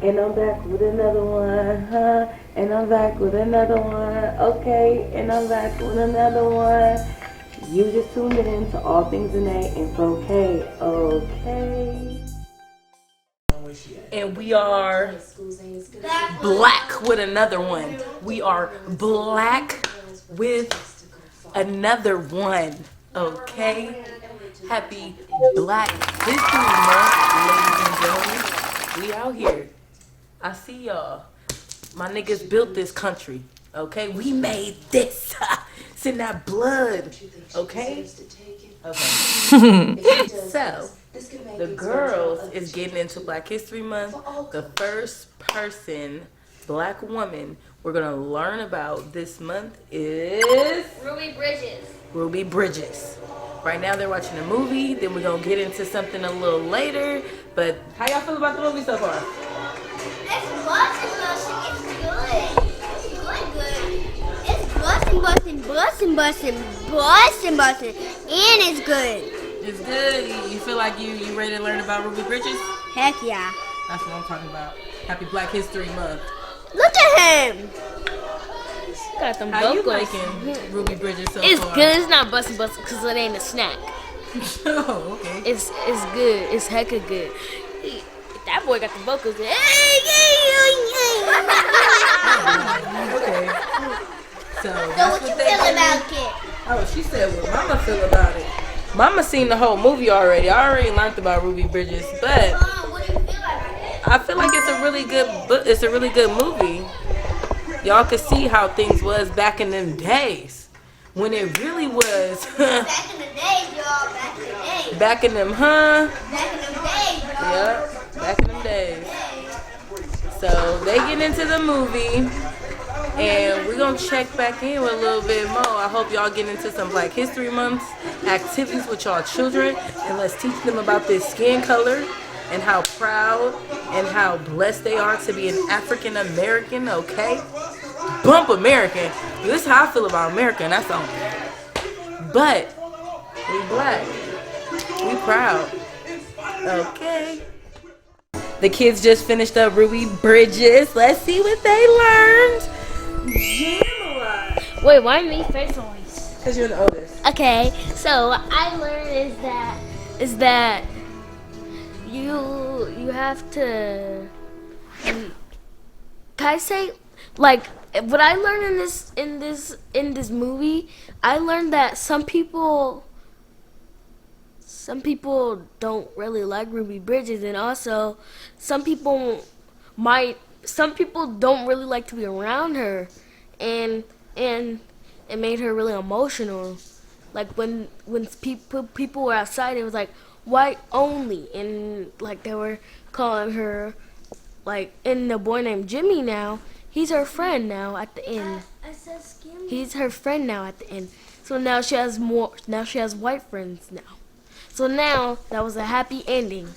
And I'm back with another one, huh? And I'm back with another one, okay? And I'm back with another one. You just tuned in to All Things in A and 4K, okay? And we are black with another one. We are black with another one, okay? Happy Black History Month, ladies and gentlemen. We out here. I see y'all. My niggas built this country, okay? We made this. It's in that blood, okay? Okay. So, the girls is getting into Black History Month. The first person, black woman, we're gonna learn about this month is Ruby Bridges. Ruby Bridges. Right now they're watching a movie. Then we're gonna get into something a little later. But how y'all feel about the movie so far? It's busting. It's good. It's busting. And it's good. It's good. You feel like you ready to learn about Ruby Bridges? Heck yeah. That's what I'm talking about. Happy Black History Month. Look at him. Got them How you vocals. liking Ruby Bridges so It's far? good. It's not busting because it ain't a snack. Oh, okay. It's good. It's hecka good. That boy got the vocals. Okay. So that's What you they feel do. about it? Oh, she said what Mama feel about it. Mama seen the whole movie already. I already learned about Ruby Bridges, but What do you feel about it? I feel like it's a really good book. It's a really good movie. Y'all could see how things was back in them days when it really was. Back in the days, y'all. Back in the days. Back in them, huh? Back in them days, y'all. Yep, back in them days. So they get into the movie, and we're gonna check back in with a little bit more. I hope y'all get into some Black History Month activities with y'all children, and let's teach them about this skin color and how proud and how blessed they are to be an African American. Okay, bump American. This is how I feel about America, and that's on. But we black, we proud. Okay. The kids just finished up Ruby Bridges. Let's see what they learned. Jamila. Wait, why me face always? Because you're the oldest. Okay, so what I learned is that you have to. Can I say like what I learned in this movie? I learned that some people don't really like Ruby Bridges, and also some people don't really like to be around her, and it made her really emotional. Like when people were outside, it was like white only, and like they were calling her like, and the boy named Jimmy now, he's her friend now at the end. He's her friend now at the end. So now she has white friends now. So now that was a happy ending.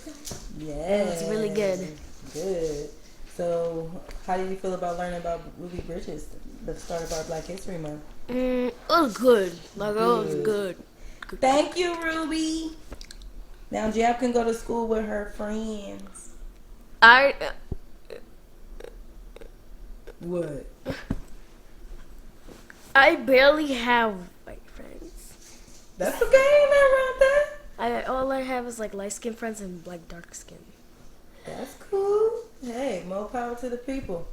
Yeah. It was really good. Good. So, how do you feel about learning about Ruby Bridges, the start of our Black History Month? It was good. Like, it was good. Thank you, Ruby. Now, Jab can go to school with her friends. What? I barely have white friends. That's okay. Ain't nothing wrong with that. All I have is like light skin friends and like dark skin. That's cool. Hey, more power to the people.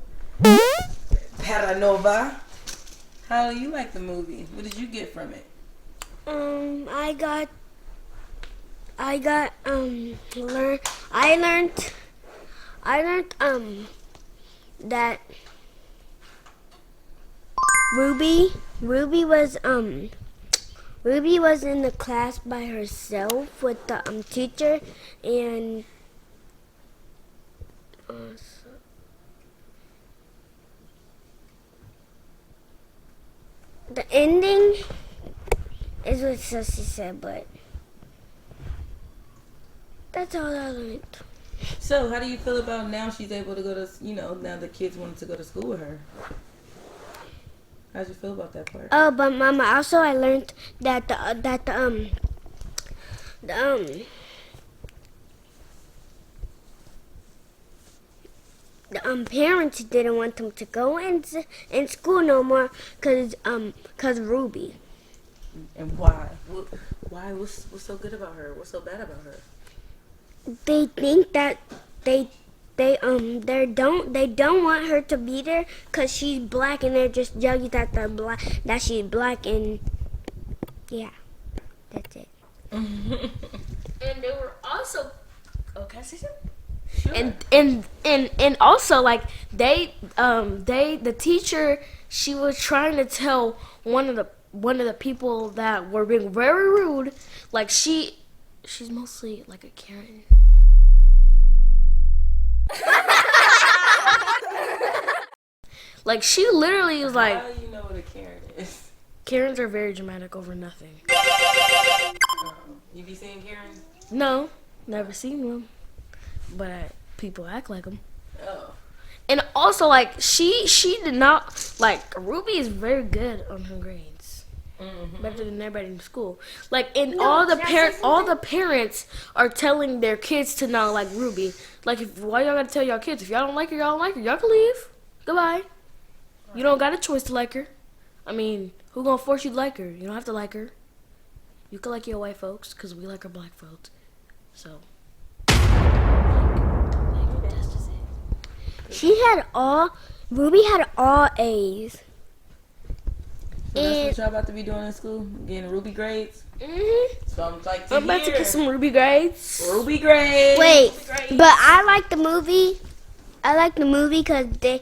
Paranova. How do you like the movie? What did you get from it? I learned that Ruby was in the class by herself with the teacher, and the ending is what Sussy said, but that's all I learned. So, how do you feel about now she's able to go to, now the kids wanted to go to school with her? How'd you feel about that part? Oh, but Mama, also I learned that the parents didn't want them to go in school no more cause Ruby. And why? Why? What's so good about her? What's so bad about her? They think that they don't want her to be there cause she's black, and they're just jealous that she's black, and yeah, that's it. And they were also. Oh, can I say something? Sure. And also like the teacher, she was trying to tell one of the people that were being very rude, like she's mostly like a Karen. Like she literally was like, how do you know what a Karen is? Karens are very dramatic over nothing. You be seeing Karens? No, never seen one, but people act like them. Oh. And also, like, she did not, like, Ruby is very good on her grades. Mm-hmm. Better than everybody in school. Like, and all the parents are telling their kids to not like Ruby. Like, why y'all gotta tell y'all kids? If y'all don't like her, y'all don't like her. Y'all can leave. Goodbye. You don't got a choice to like her. I mean, who gonna force you to like her? You don't have to like her. You can like your white folks, because we like our black folks. So. Ruby had all A's. So that's what y'all about to be doing in school? Getting Ruby grades? Mhm. So I'm like I'm about to get some Ruby grades. Ruby grades. Wait, Ruby grades. but I like the movie. I like the movie because the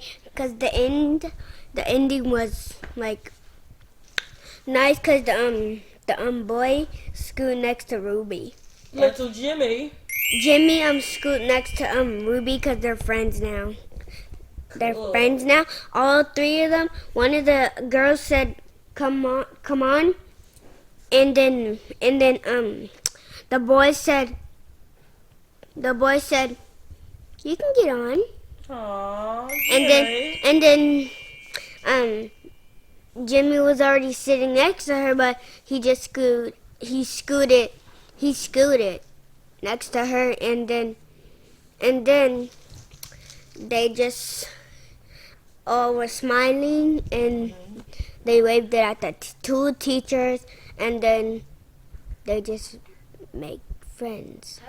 ending was like nice because the boy scooted next to Ruby. Little Jimmy. Jimmy scoot next to Ruby because they're friends now. They're Cool. friends now. All three of them. One of the girls said, "Come on," and then the boy said, "You can get on." Aww. And then Jimmy was already sitting next to her, but he scooted next to her, and then they just all were smiling, and they waved it at the two teachers, and then they just make friends.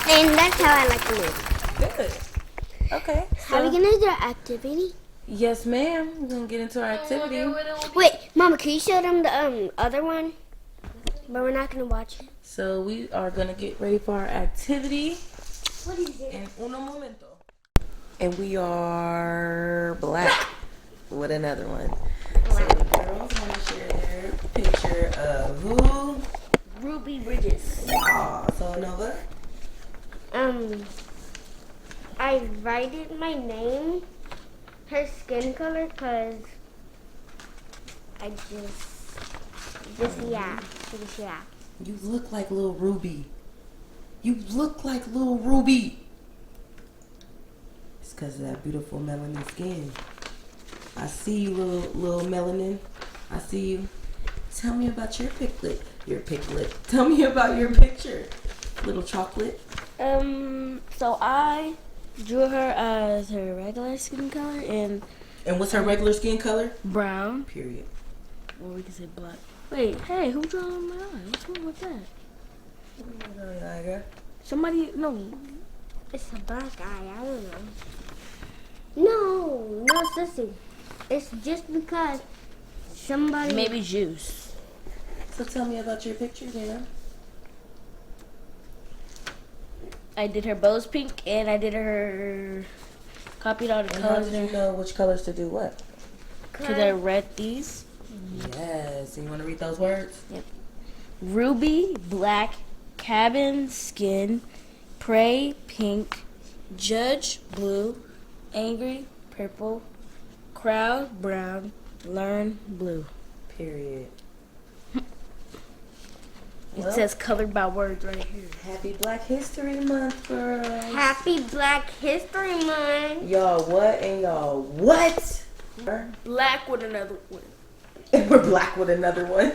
And that's how I like the movie. Good. Okay. Are we gonna do our activity? Yes, ma'am. We're gonna get into our activity. Wait, Mama, can you show them the other one? But we're not gonna watch it. So we are gonna get ready for our activity. What is it? In uno momento. And we are black with another one. So the girls want to share their picture of who? Ruby Bridges. Aw, so Nova. I wrote my name, her skin color, cause I just yeah. You look like little Ruby. You look like little Ruby. It's because of that beautiful melanin skin. I see you, little melanin. I see you. Tell me about your piclet. Tell me about your picture, little chocolate. So I drew her as her regular skin color and what's her regular skin color? brown. Period. Or we can say black. Wait, hey, who drew on my eye? What's wrong with that? Somebody, no. It's a black eye. I don't know. No, sissy. It's just because somebody. Maybe juice. So tell me about your picture, Dana. I did her bows pink and I did her copied all the And how colors. did you know which colors to do what? Because I read these. Yes. And you want to read those words? Yep. Ruby, black, cabin, skin, prey, pink, judge, blue, angry, purple, crowd, brown, learn, blue. Period. It says colored by words right here. Happy Black History Month, girls. Happy Black History Month. Y'all what and y'all what? Black with another one. And we're black with another one.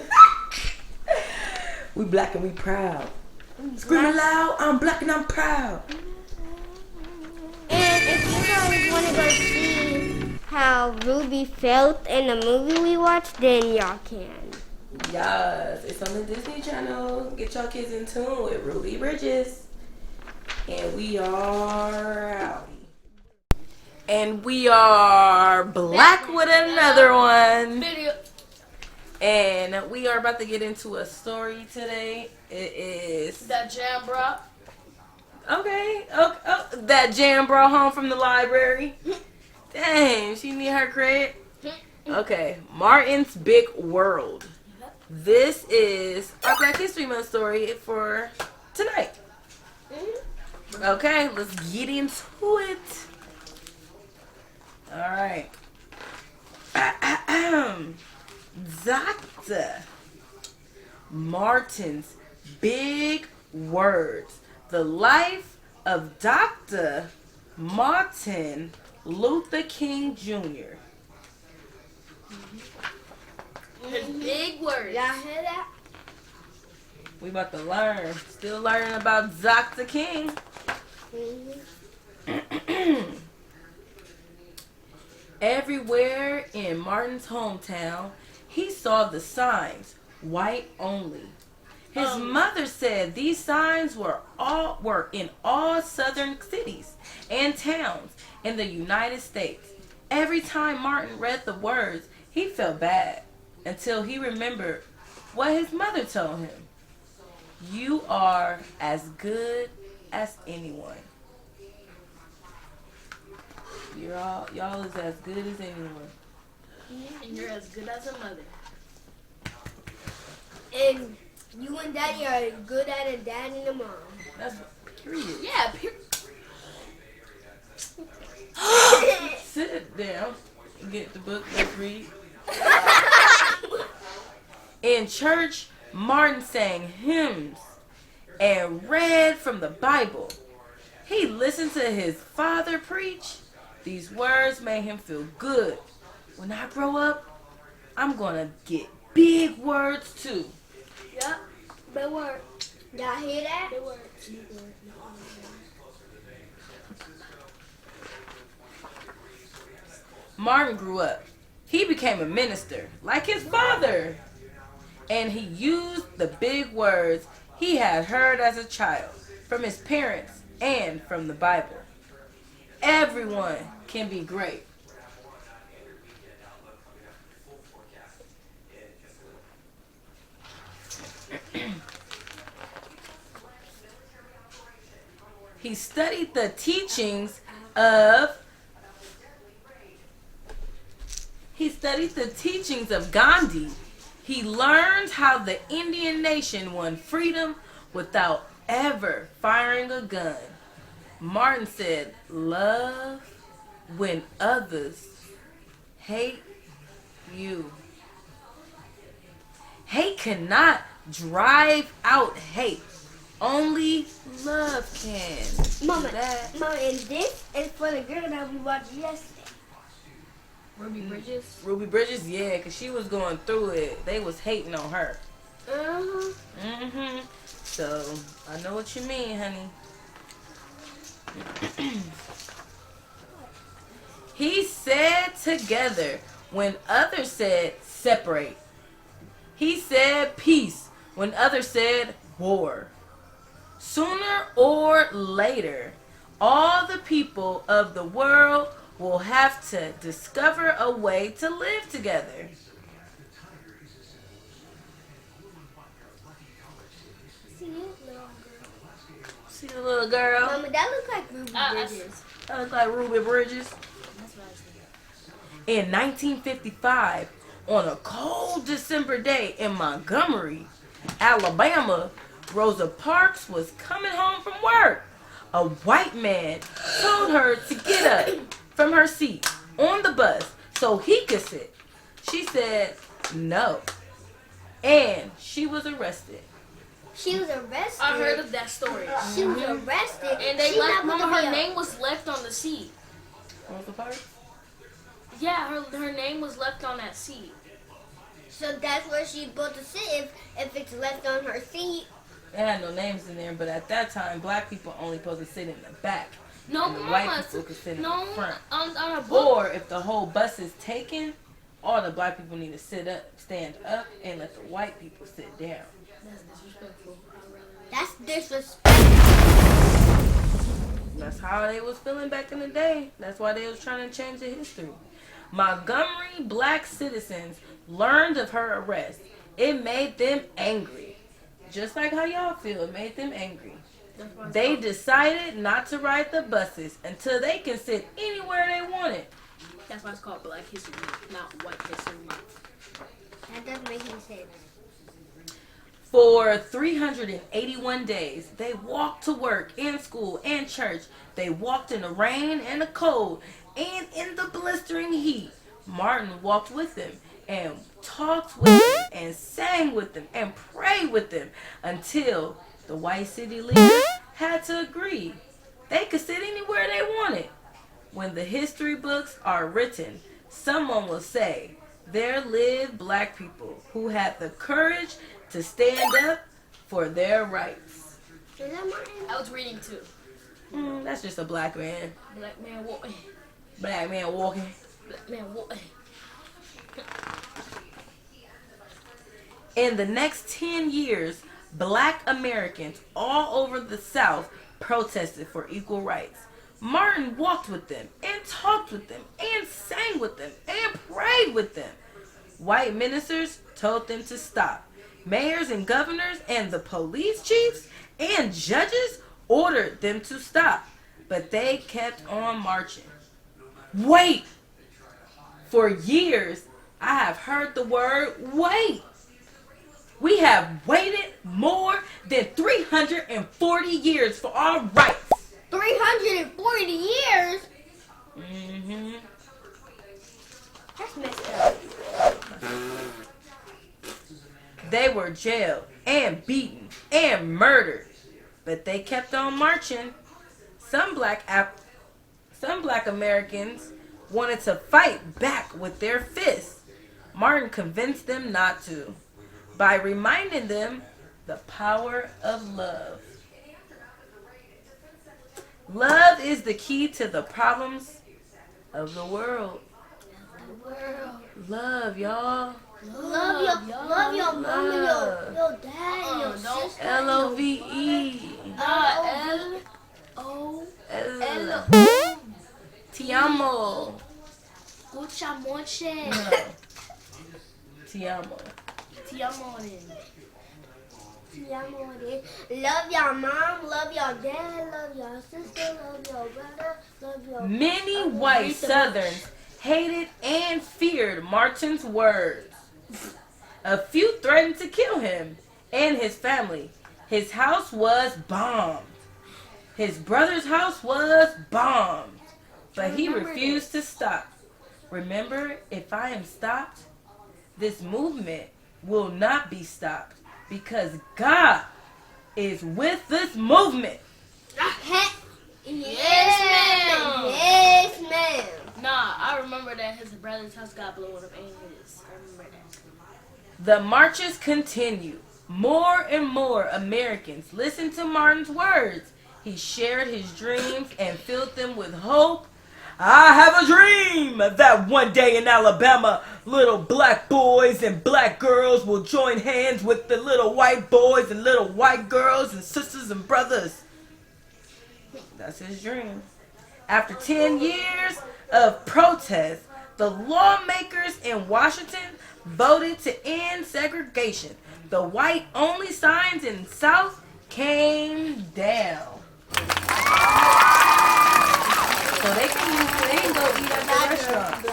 We black and we proud. Screaming loud, I'm black and I'm proud. want to go see how Ruby felt in the movie we watched, then y'all can. Yes, it's on the Disney Channel. Get y'all kids in tune with Ruby Bridges. And we are out. And we are back with another one. Video. And we are about to get into a story today. It is That jam, bro. okay. Oh, that Jam brought home from the library. Dang, she need her credit. Okay, Martin's Big World. This is our Black History Month story for tonight. Okay, let's get into it. All right. Dr. Martin's Big Words. The life of Dr. Martin Luther King Jr. Big words. Y'all hear that? We about to learn. Still learning about Dr. King. Everywhere in Martin's hometown, he saw the signs, white only. His mother said these signs were in all southern cities and towns in the United States. Every time Martin read the words, he felt bad until he remembered what his mother told him. You are as good as anyone. Y'all is as good as anyone. And you're as good as a mother. And you and Daddy are good at a dad and a mom. That's period. Yeah, Sit down. Get the book. Let's read. In church, Martin sang hymns and read from the Bible. He listened to his father preach. These words made him feel good. When I grow up, I'm gonna get big words too. Yep. Big word. Y'all hear that? Big word. Martin grew up. He became a minister, like his father. And he used the big words he had heard as a child from his parents and from the Bible. Everyone can be great. He studied the teachings of Gandhi. He learned how the Indian nation won freedom without ever firing a gun. Martin said, love when others hate you. Hate cannot drive out hate. Only love can. Mama, That. Mama, and this is for the girl that we watched yesterday. Ruby Bridges. Ruby Bridges, yeah, because she was going through it. They was hating on her. So, I know what you mean, honey. He said together when others said separate. He said peace when others said war. Sooner or later, all the people of the world will have to discover a way to live together. See the little girl? Mama, that looks like Ruby Bridges. That looks like Ruby Bridges. In 1955, on a cold December day in Montgomery, Alabama, Rosa Parks was coming home from work. A white man told her to get up from her seat on the bus so he could sit. She said no, and she was arrested. She was arrested. I heard of that story. She was arrested. And they She left, not Mama, gonna be her a- name was left on the seat. Rosa Parks? Yeah, her name was left on that seat. So that's where she's supposed to sit if it's left on her seat. They had no names in there, but at that time, black people only supposed to sit in the back, No, and the come white on. people could sit in No, the front. on a book. Or if the whole bus is taken, all the black people need to stand up, and let the white people sit down. That's disrespectful. That's disrespectful. That's how they was feeling back in the day. That's why they was trying to change the history. Montgomery black citizens learned of her arrest. It made them angry. Just like how y'all feel, it made them angry. They decided not to ride the buses until they can sit anywhere they wanted. That's why it's called Black History Month, not White History Month. That doesn't make any sense. For 381 days, they walked to work and school and church. They walked in the rain and the cold and in the blistering heat. Martin walked with them and talked with them and sang with them and prayed with them until the white city leaders had to agree. They could sit anywhere they wanted. When the history books are written, someone will say, there lived black people who had the courage to stand up for their rights. Is that Martin? I was reading too. That's just a black man. Black man walking. Black man walking. Black man walking. In the next 10 years, black Americans all over the South protested for equal rights. Martin walked with them and talked with them and sang with them and prayed with them. White ministers told them to stop. Mayors and governors and the police chiefs and judges ordered them to stop. But they kept on marching. Wait! For years, I have heard the word wait. We have waited more than 340 years for our rights. 340 years? Mm-hmm. That's messed up. They were jailed and beaten and murdered, but they kept on marching. Some black Americans wanted to fight back with their fists. Martin convinced them not to by reminding them the power of love. Love is the key to the problems of the world. Love, y'all. Love your mom and your dad and your sister. L-O-V-E. L-O. L. Ti amo. Escucha mucho. No. Ti amo. Ti amo. Love your mom, love your dad, love your sister, love your brother, love your... Many white Southerns hated and feared Martin's words. A few threatened to kill him and his family. His house was bombed. His brother's house was bombed. But he refused to stop. Remember, if I am stopped, this movement will not be stopped because God is with this movement. Yes, ma'am. Yes, ma'am. Nah, I remember that his brother's house got blown up and his. I remember that. The marches continue. More and more Americans listened to Martin's words. He shared his dreams and filled them with hope. I have a dream that one day in Alabama, little black boys and black girls will join hands with the little white boys and little white girls and sisters and brothers. That's his dream. After 10 years of protest, the lawmakers in Washington voted to end segregation. The white-only signs in the South came down. So they can go eat at the restaurants.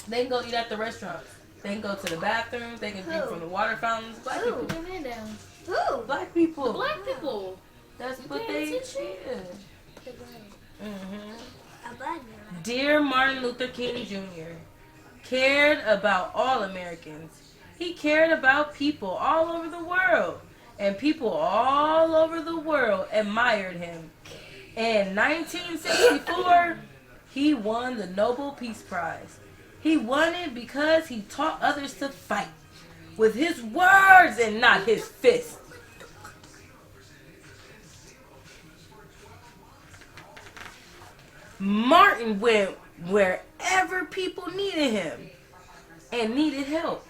They can go eat at the restaurants. They can go to the bathrooms. They can drink from the water fountains. Black people. Put your hand down. Who? Black people. Black people. That's what paying they attention? did. A black man. Dear Martin Luther King Jr. cared about all Americans. He cared about people all over the world. And people all over the world admired him. In 1964, he won the Nobel Peace Prize. He won it because he taught others to fight with his words and not his fists. Martin went wherever people needed him and needed help.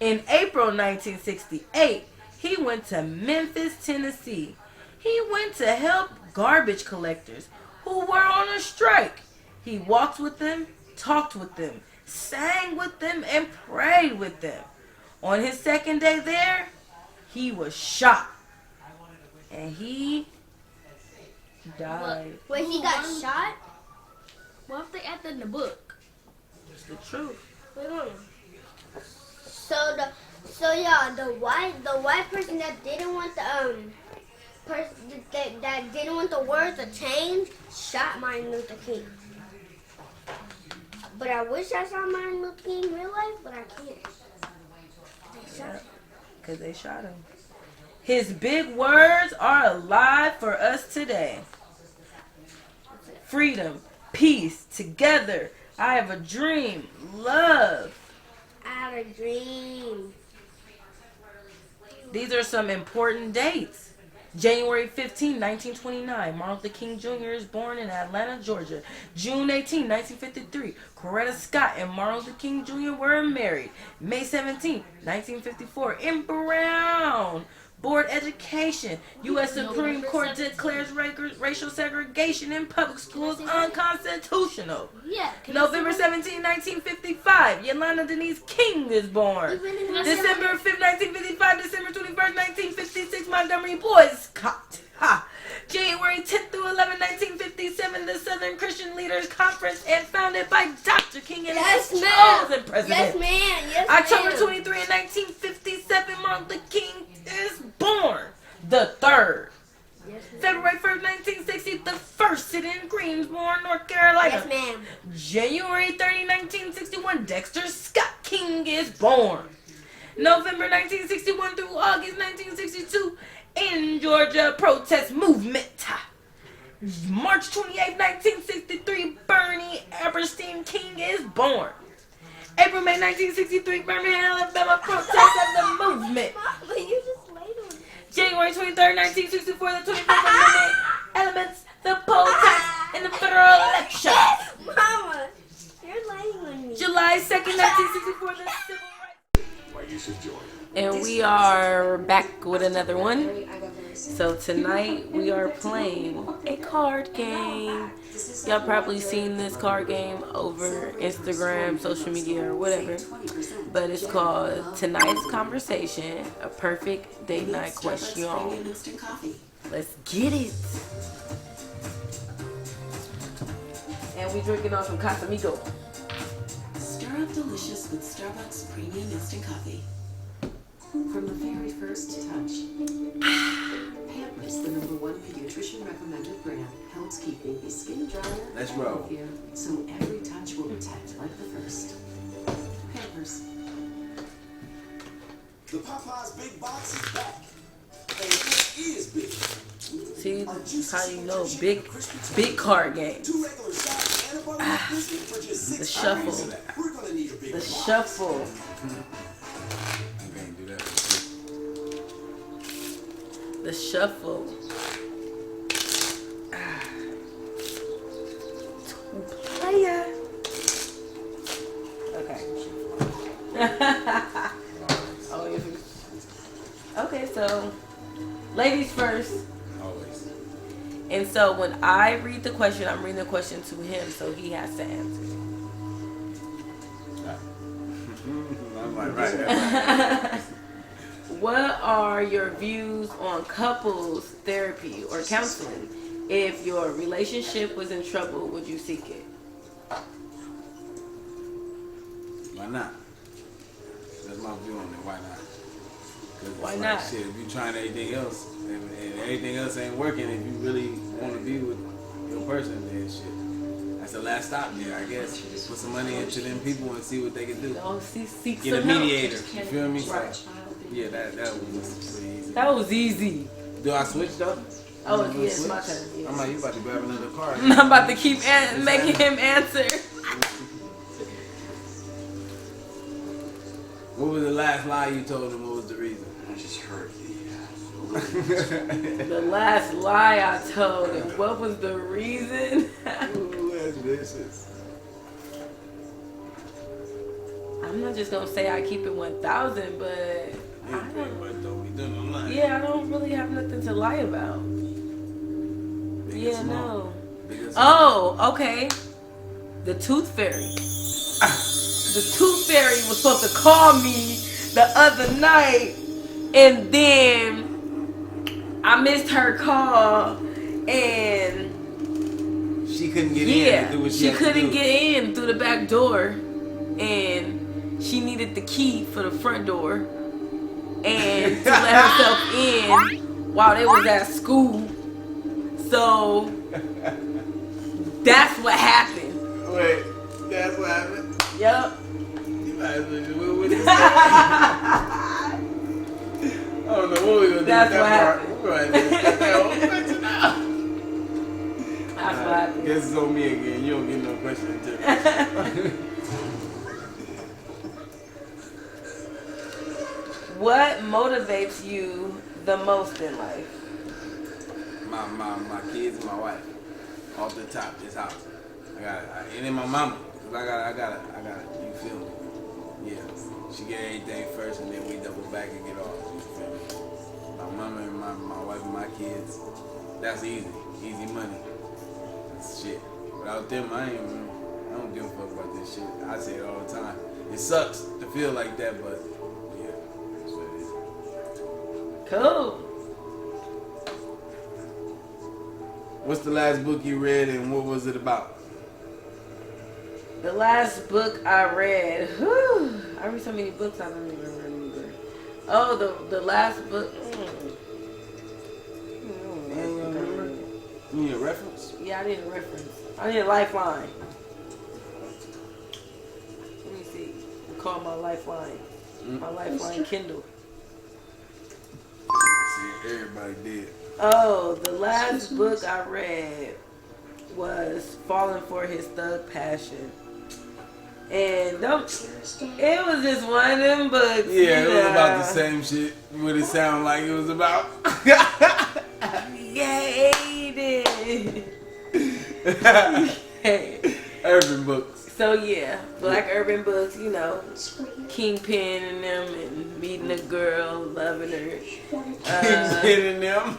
In April 1968, he went to Memphis, Tennessee. He went to help garbage collectors who were on a strike. He walked with them, talked with them, sang with them, and prayed with them. On his second day there, he was shot. And he died. Wait, he got shot? What if they add that in the book? It's the truth. Wait on. The white person that didn't want that didn't want the words to change shot Martin Luther King. But I wish I saw Martin Luther King in real life, but I can't. Because they shot him. His big words are alive for us today. Freedom, peace, together. I have a dream, love. I have a dream. These are some important dates. January 15, 1929, Martin Luther King Jr. is born in Atlanta, Georgia. June 18, 1953, Coretta Scott and Martin Luther King Jr. were married. May 17, 1954, in Brown. Board education. U.S. Supreme Court declares racial segregation in public schools unconstitutional. Yeah. November 17, 1955, Yolanda Denise King is born. December 5th, 1955, December 21st, 1956, Montgomery Boys Caught. January 10th through 11, 1957, the Southern Christian Leaders Conference and founded by Dr. King and Yes, his ma'am. chosen president. Yes, ma'am. Yes, October ma'am. 23, 1957, Martin Luther King is born. The third. February 1st, 1960, the first sit in Greensboro, North Carolina. Yes, ma'am. January 30, 1961, Dexter Scott King is born. November 1961 through August 1962, in Georgia protest movement. March 28, 1963, Bernie Eberstein King is born. April, May 1963, Birmingham, Alabama protest of the movement. Mama, you just laid on me. January 23rd, 1964, the 25th Amendment elements the poll tax in the federal election. Mama, you're laying on me. July 2nd, 1964, the civil rights. And we are back with another one. So tonight we are playing a card game. Y'all probably seen this card game over Instagram, social media, or whatever. But it's called Tonight's Conversation, a perfect date night question. Let's get it. And we drinking on some Casamigo. Stir up delicious with Starbucks Premium Instant Coffee. From the very first touch, Pampers, the #1 pediatrician recommended brand, helps keep baby skin drier. Let's roll. Healthier, so every touch will protect like the first. Pampers. The Popeyes Big Box is back. And it is big. See how you know big card games. 2 regular shots and a buttermilk biscuit for just The $6. shuffle. We're gonna need a big The box. shuffle. You can't do that. The shuffle. Player. Okay. Oh, yeah. Okay, so ladies first. Always. And so when I read the question, I'm reading the question to him, so he has to answer. I'm like, right. What are your views on couples therapy or counseling? If your relationship was in trouble, would you seek it? Why not? That's my view on it. Why not? 'Cause it's Why like, not? Shit, if you trying everything else and everything else ain't working, if you really want to be with your person, then shit, that's the last stop there, I guess. Put some money into them people and see what they can do. Oh, seek Get a some help. mediator. You feel me? So, Right. yeah, that was pretty easy. That was easy. Do I switch though? Oh, You yeah, it's switch? my turn. Yeah. I'm like, you about to grab another card. I'm about to keep making him answer. What was the last lie you told him? What was the reason? I just heard the The last lie I told, and what was the reason? Ooh, that's vicious. I'm not just gonna say I keep it 1,000, but I don't. Yeah, I don't really have nothing to lie about. Yeah, no. Oh, okay. The Tooth Fairy. The Tooth Fairy was supposed to call me the other night, and then I missed her call, and she couldn't get in to do what she couldn't get in through the back door, and she needed the key for the front door, and to let herself in while they was at school. So that's what happened. Wait, that's what happened? Yep. You might as well just went with it. I don't know what we're gonna do. That's with what that part. happened. We're gonna just cut that whole question out. That's what happened. Guess it's on me again. You don't get no question until. What motivates you the most in life? My kids and my wife. Off the top, this house. And then my mama. Cause I got it. You feel me? Yeah. She get everything first, and then we double back and get off. You feel me? My mama and my wife and my kids. That's easy. Easy money. That's shit. Without them, I don't give a fuck about this shit. I say it all the time. It sucks to feel like that, but yeah, that's what it is. Cool. What's the last book you read, and what was it about? The last book I read. Whew, I read so many books I don't even remember. Oh, the last book. You need a reference? Yeah, I need a reference. I need a lifeline. Let me see. Call my lifeline. My lifeline Kindle. See, everybody did. Oh, the last book I read was Falling for His Thug Passion. And it was just one of them books. Yeah, it was about the same shit. What it sound like it was about. Yeah, Urban books. So yeah, black urban books, you know, Kingpin and them, and meeting a girl, loving her. Kingpin and them.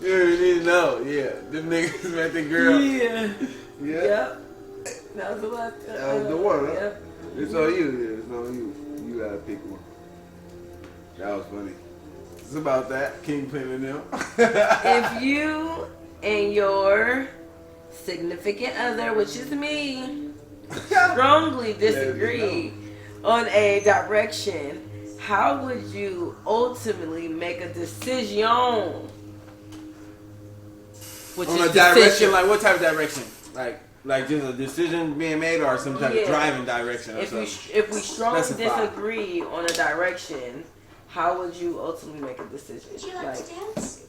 You already know, yeah. Them niggas met the girl. Yeah. Yeah. Yep. That was the last. That was the one, huh? Yep. It's on you, yeah. It's on you. You gotta pick one. That was funny. It's about that. Kingpin and them. If you and your significant other, which is me, strongly disagree on a direction, how would you ultimately make a decision? Which on is a direction, decision. like what type of direction? Like just a decision being made, or some type of driving direction, or if something. if we strongly Specify. disagree on a direction, how would you ultimately make a decision? Would you like to dance?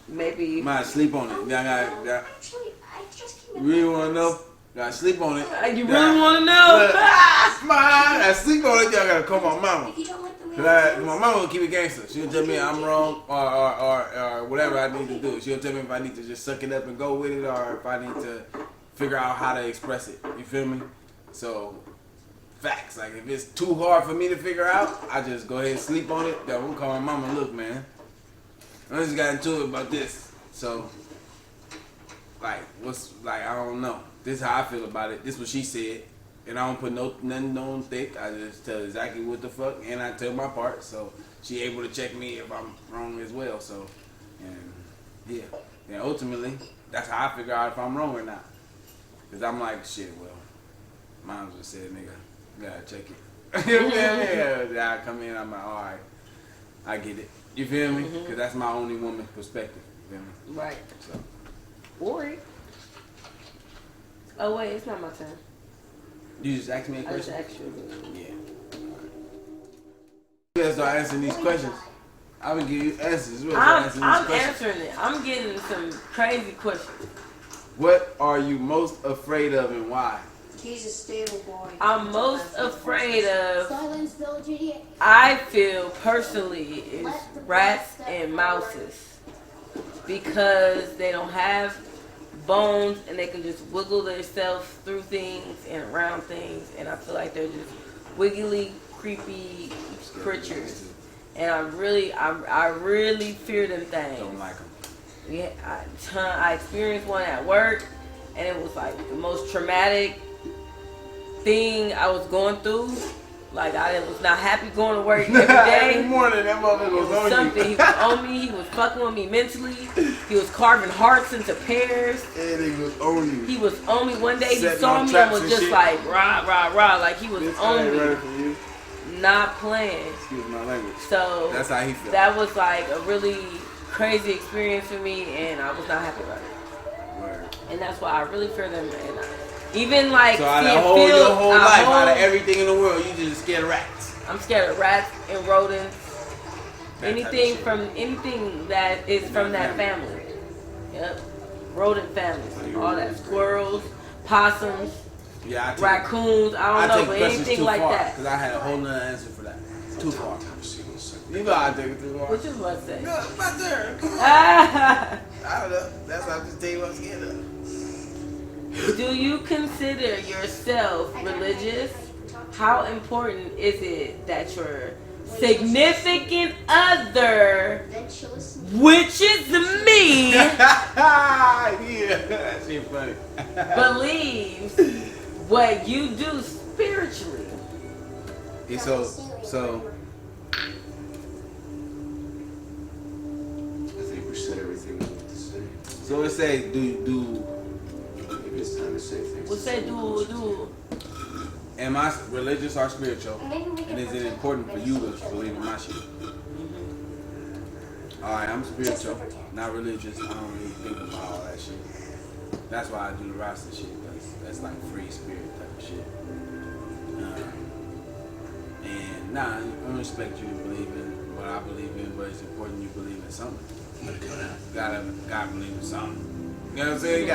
Maybe. Might sleep on it. Actually, I just came You really want to know? Gotta sleep on it. You really want to know? I sleep on it. Y'all gotta call my mama. If you don't like the way Cause my mama will keep it gangster. She'll tell me I'm wrong or whatever I need to do. She'll tell me if I need to just suck it up and go with it, or if I need to figure out how to express it. You feel me? So, facts. Like if it's too hard for me to figure out, I just go ahead and sleep on it. Then we'll call my mama. Look, man, I just got into it about this. So, like, I don't know. This is how I feel about it. This is what she said. And I don't put nothing on thick. I just tell exactly what the fuck, and I tell my part. So she able to check me if I'm wrong as well. So, and yeah. And ultimately, that's how I figure out if I'm wrong or not. Cause I'm like, shit, well, mom just said, nigga, you gotta check it. You feel me? Yeah, I come in, I'm like, all right, I get it. You feel me? Cause that's my only woman perspective. You feel me? Right. So. Or. Oh wait, it's not my turn. You just asked me a I just question? asked you. Yeah. You guys start answering these questions. I would give you answers. I'm answering it. I'm getting some crazy questions. What are you most afraid of and why? He's a stable boy. I'm most afraid of, Silence, village idiot. I feel personally, is rats and mouses. Because they don't have bones and they can just wiggle themselves through things and around things. And I feel like they're just wiggly, creepy creatures. And I really fear them things. Don't like them. Yeah, I experienced one at work, and it was like the most traumatic thing I was going through. Like I was not happy going to work every day. Every morning, that motherfucker was on Something. you. He was on me. He was fucking with me mentally. He was carving hearts into pairs. And he was on you. He was on me one day. He Setting saw up me and traps was and just shit. like rah rah rah, like he was This on ain't me. ready for you. Not playing. Excuse my language. So That's how he felt. that was like a really crazy experience for me, and I was not happy about it. Word. And that's why I really fear them. And even like So out seeing of your whole field, life, out of everything in the world, you just scared of rats. I'm scared of rats and rodents. That type of Anything shit. from anything that is from that family. Yep. Rodent families. All that. Squirrels, possums, Yeah, I take raccoons. I don't know, but anything like that. Because I had a whole nother answer for that. Too far. You know I take it too far. What you about to say? No, it's my turn. Come on. Ah, I don't know. That's why I just tell you what I'm scared of. do you consider yourself religious? How important is it that your significant other, which is me, Yeah, that shit funny. believes what you do spiritually? Yeah, so I think we said everything we need to say. So it say do Maybe it's time to say things. What say do? am I religious or spiritual? And is it important for you to believe in my shit? Alright, I'm spiritual, not religious. I don't really think about all that shit. That's why I do the Rasta shit. That's like free spirit type of shit. And nah, I respect you believe in what I believe in, but it's important you believe in something. Gotta believe in something. You know what I'm saying? You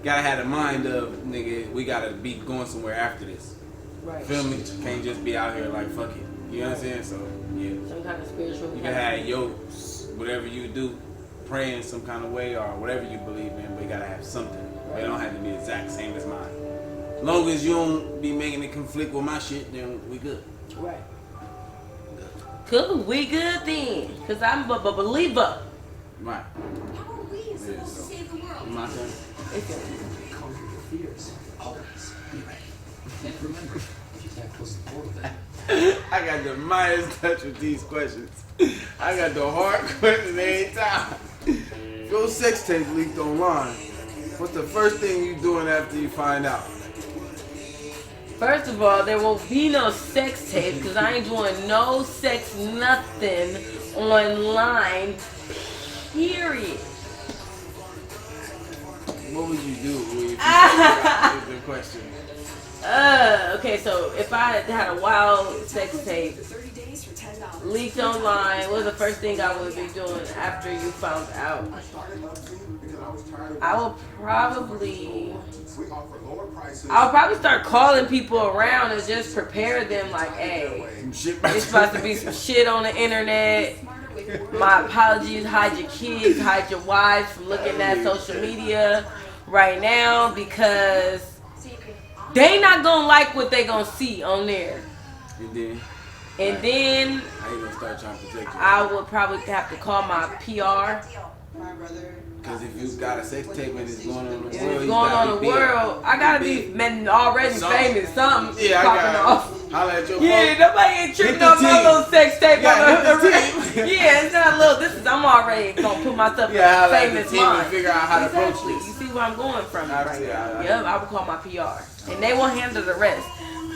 gotta have the mind of, nigga, we gotta be going somewhere after this. Right. Feel me? Can't just be out here like fuck it. You know what I'm saying? So yeah. Some kind of spiritual. You can have your whatever you do, pray in some kind of way or whatever you believe in, but you gotta have something. It don't have to be the exact same as mine. As long as you don't be making it conflict with my shit, then we good. Right. Cool, we good then. Cause I'm a believer. Right. Yeah, so. My turn. Conquer your fears. Always be ready. And remember, if you can't close the door with that, I got the Maya's touch with these questions. I got the hard questions every time. If your sex tape leaked online, what's the first thing you doing after you find out? First of all, there won't be no sex tape because I ain't doing no sex nothing online. Period. What would you do if you got the question? Okay, so if I had a wild sex tape 30 days for $10. leaked online, what was the first thing I would be doing after you found out? I would probably start calling people around and just prepare them like, hey, Some shit it's about to be some shit on the internet. My apologies, hide your kids, hide your wives from looking at social media right now because they not gonna like what they gonna see on there. And then, How you gonna start trying to protect you? I would probably have to call my PR. Because if you got a sex tape and it's going on in the If world, it's you going gotta on the be big. world, I gotta be man, already Something. famous. Something Yeah, I popping got off. Holla at your Yeah, phone. nobody ain't tripping Hit the on my team. little sex tape. Yeah, on hit the the yeah, it's not a little. This is I'm already gonna put myself Yeah, in holla a at the famous team and mind. figure out how to approach Exactly. this. You see where I'm going from I right see, now. I- Yep, I would call my PR, and they will handle the rest.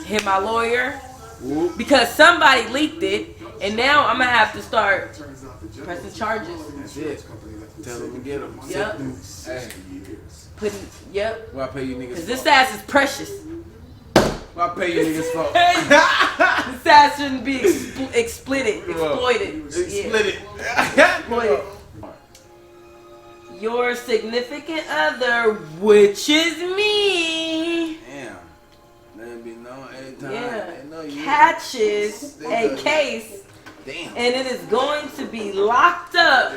Hit my lawyer Whoop. because somebody leaked it, and now I'm gonna have to start pressing charges. That's it. Tell them to get them. Yep. Hey, Putting yep. what I pay you niggas Cause this for? ass is precious. What I pay you niggas for? This ass shouldn't be exploited. Split it. Exploited. Your significant other, which is me, Damn. catches a case, Damn. and it is going to be locked up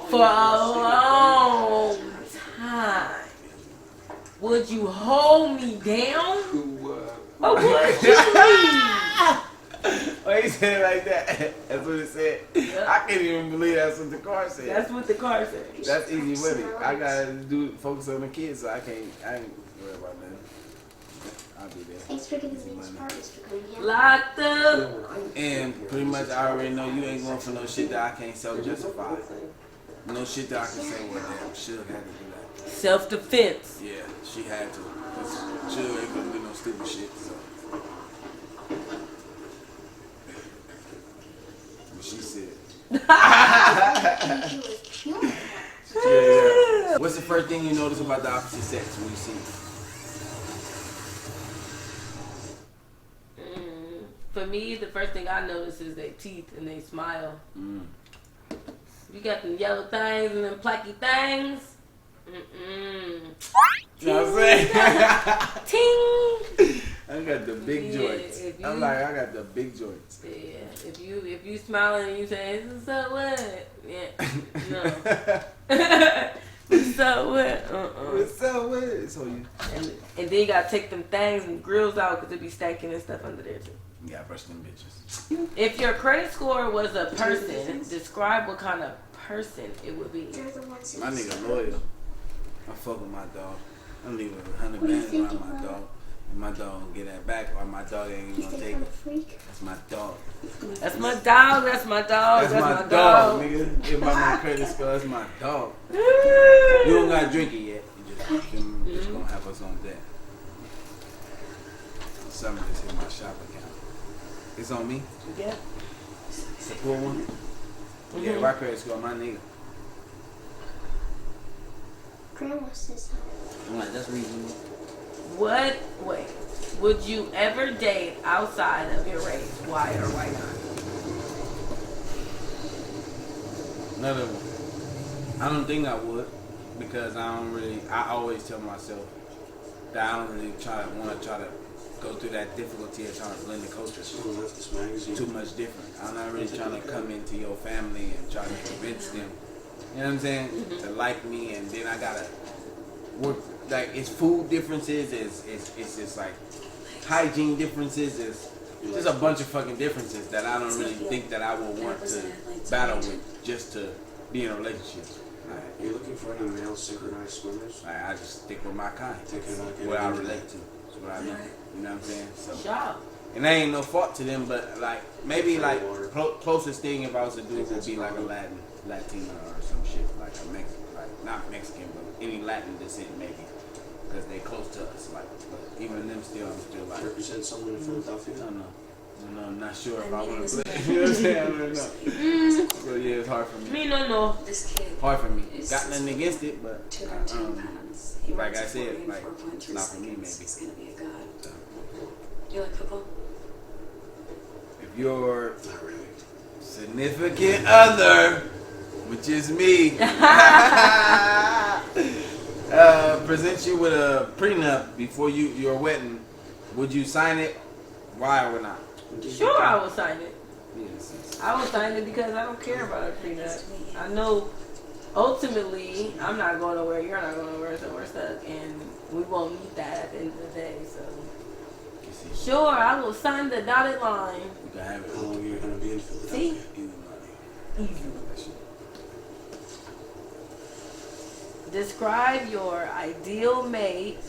for a long time. Would you hold me down? Or would you leave? Why you said it like that? That's what it said. Yep. I can't even believe that's what the car said. That's what the car said. That's easy money. I gotta focus on the kids, so I ain't worry about nothing. I'll be there. Thanks for giving me this part, Mr. Cunningham. Locked up. And pretty much I already know you ain't going for no shit that I can't self-justify. No shit that I can say, well, damn, Suge had to do that. Self-defense. Yeah, she had to. Cause Suge ain't gonna do no stupid shit, so. What she said. Yeah. What's the first thing you notice about the opposite sex when you see it? For me, the first thing I notice is their teeth and they smile. You got them yellow things and them placky things. You know what I'm saying? Ting. I got the big Yeah, joints. if you- I'm like, I got the big joints. Yeah, if you smiling and you saying, so what? Yeah, no. So what? What's up with it? So you And then you gotta take them things and grills out because it be stanking and stuff under there too. gotta brush them bitches. If your credit score was a person, describe what kind of person it would be. My nigga loyal. I fuck with my dog. I'm leaving 100 What do you bands think around my about- dog. And my dog gonna get that back or my dog ain't even You gonna think take I'm a it. freak? That's my dog. That's my dog. That's my dog. That's my dog, nigga. Give my credit score. That's my dog. You don't gotta drink it yet. You just gonna have us on deck. Some of this in my shop account. It's on me. Yeah. Support one. Yeah, my credit score, my nigga. Grandma says hi. I'm like, that's reasonable. Wait. Would you ever date outside of your race? Why or why not? None of them. I don't think I would because I always tell myself that I don't really want to go through that difficulty of trying to blend the cultures. Too much different. I'm not really trying to come into your family and try to convince them, you know what I'm saying, to like me, and then I gotta work, like, it's food differences, it's just like hygiene differences, it's just a bunch of fucking differences that I don't really think that I would want to battle with just to be in a relationship. Are you looking for any male synchronized swimmers? I just stick with my kind. Thinking about getting What I into relate to. That's what I know. You know what I'm saying? So, Job. and that ain't no fault to them, but like maybe like closest thing if I was to do it would be like a Latina or some shit, like a Mexican, like not Mexican, but any Latin descent maybe, because they close to us. Like, but even them still, I'm still like, Represent someone in Philadelphia? I don't know. I'm not sure if I want to play. You know what I'm saying? I don't know. So yeah, it's hard for me. Me no. This kid Hard for me. is Got nothing against it, but 210 pounds. He like runs I a said, 40 in like 4.2 it's not for me seconds. maybe. He's gonna be a god. Do you like football? If your Not really. significant other, which is me, presents you with a prenup before your wedding, would you sign it? Why or not? Sure, I will sign it. Yes. I will sign it because I don't care about a prenup. I know ultimately I'm not going nowhere, you're not going nowhere, so we're stuck, and we won't meet that at the end of the day. So sure, I will sign the dotted line. You can have it. How long are you going to be in Philadelphia? See? Either money. Easy. Describe your ideal mate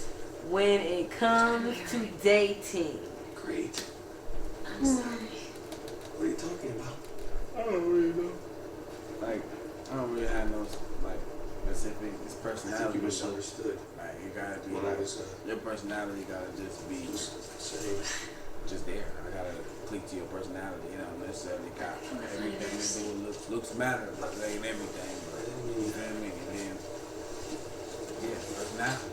when it comes to dating. Great. I'm sorry. What are you talking about? I don't really know. Like, I don't really have no like specific I think personality. you misunderstood. Like, you gotta be When I was your personality gotta just be saying, just there. I gotta click to your personality. You don't necessarily got everything to do with looks matter, but it ain't everything. But you feel me? And then yeah, personality.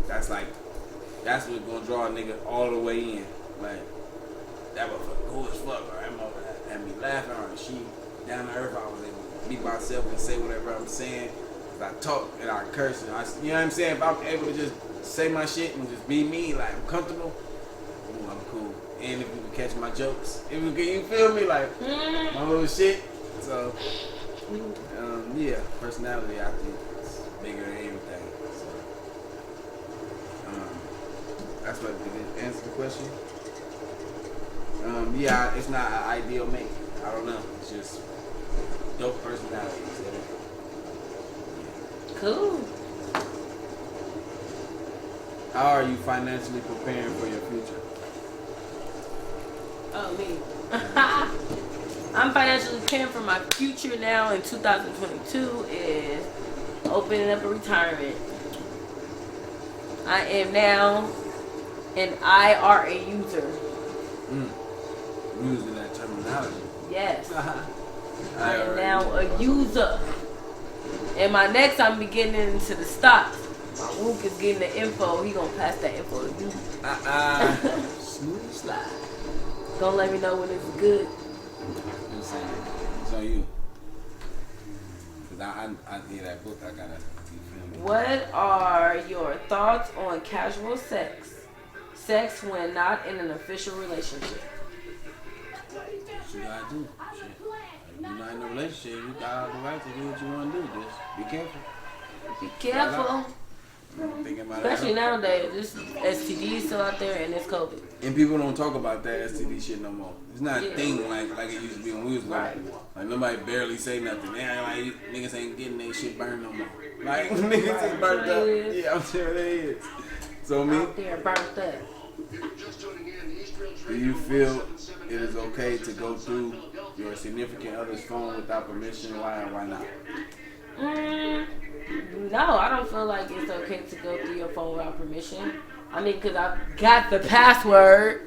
That's what's gonna draw a nigga all the way in. Like, that motherfucker cool as fuck, or that motherfucker had me laughing, or she down to earth. I was able to be myself and say whatever I'm saying. If I talk and I curse, and you know what I'm saying? If I'm able to just say my shit and just be me, like I'm comfortable, ooh, I'm cool. and if you can catch my jokes, if you can, you feel me, like my little shit. So yeah, personality I think is bigger than everything. So that's what did it answer the question. Yeah, it's not an ideal mate. I don't know. It's just dope personality. Cool. How are you financially preparing for your future? Oh, me. I'm financially preparing for my future now in 2022 is opening up a retirement. I am now an IRA user. Using that terminology. Yes. I am now a user. And my next, I'm beginning into the stocks. My Wook is getting the info. He gonna pass that info to you. Smooth slide. Don't let me know when it's good. I'm saying it's on you. Cause I hear that book. I gotta. What are your thoughts on casual sex? Sex when not in an official relationship. What you gotta do? Shit. If you're not in a relationship, you got the right to do what you want to do. Just be careful. Be careful. Especially nowadays, this STD is still out there and it's COVID. And people don't talk about that STD shit no more. It's not a thing like it used to be when we was like nobody barely say nothing. They ain't like niggas ain't getting their shit burned no more. Like niggas is burnt up. Yeah, I'm sure they is. So me, out there burnt up. Do you feel it is okay to go through your significant other's phone without permission? Why or why not? No, I don't feel like it's okay to go through your phone without permission. I mean, because I've got the password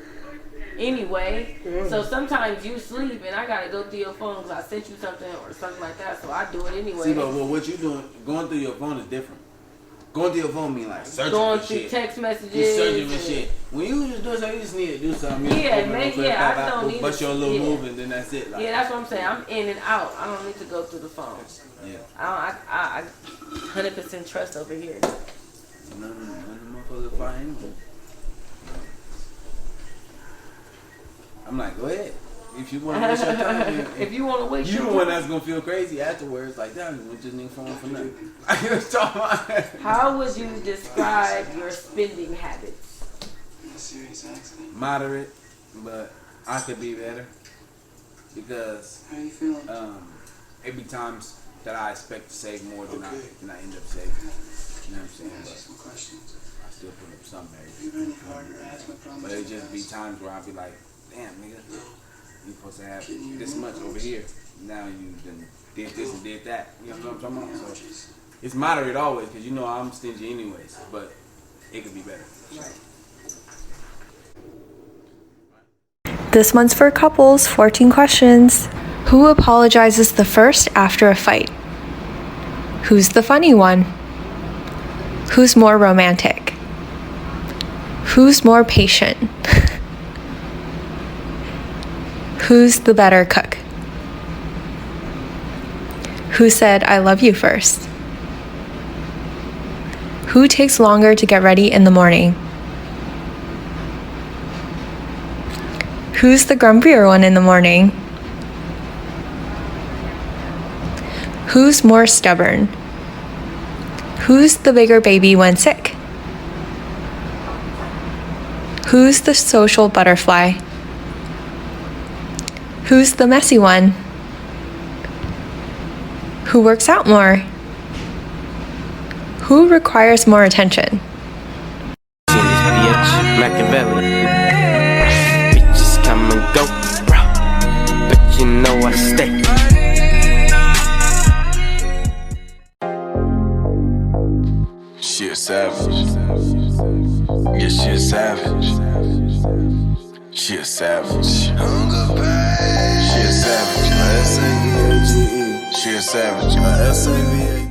anyway. So sometimes you sleep and I got to go through your phone because I sent you something or something like that. So I do it anyway. See, but what you doing, going through your phone is different. Going through your phone mean like searching going for through shit. Text messages. You searching for shit. When you just do something, you just need to do something. You Yeah, maybe, I just don't need bust to. your little move and then that's it. Like, Yeah, that's what I'm saying. I'm in and out. I don't need to go through the phone. Yeah. I 100% trust over here. None of the motherfuckers fight anyway. I'm like, go ahead. If you want to waste your time, if you want to waste you your the time, one that's gonna feel crazy afterwards. Like, damn, you went this nigga phone for nothing. How would you describe your spending habits? Serious accident. Moderate, but I could be better because How you feeling? it be times that I expect to save more than I end up saving. You know what I'm saying? Ask you some questions. I still put up some Have you had any heart or asthma problems? But it just be times where I'll be like, damn, nigga, you supposed to have this much over here. Now you done did this and did that. You know what I'm talking about? So it's moderate always, because you know I'm stingy anyways, but it could be better. This one's for couples, 14 questions. Who apologizes the first after a fight? Who's the funny one? Who's more romantic? Who's more patient? Who's the better cook? Who said I love you first? Who takes longer to get ready in the morning? Who's the grumpier one in the morning? Who's more stubborn? Who's the bigger baby when sick? Who's the social butterfly? Who's the messy one? Who works out more? Who requires more attention? Bitches come and go, but you know I stay. She a savage. Yeah, she a savage. She a savage. She a savage. She a savage.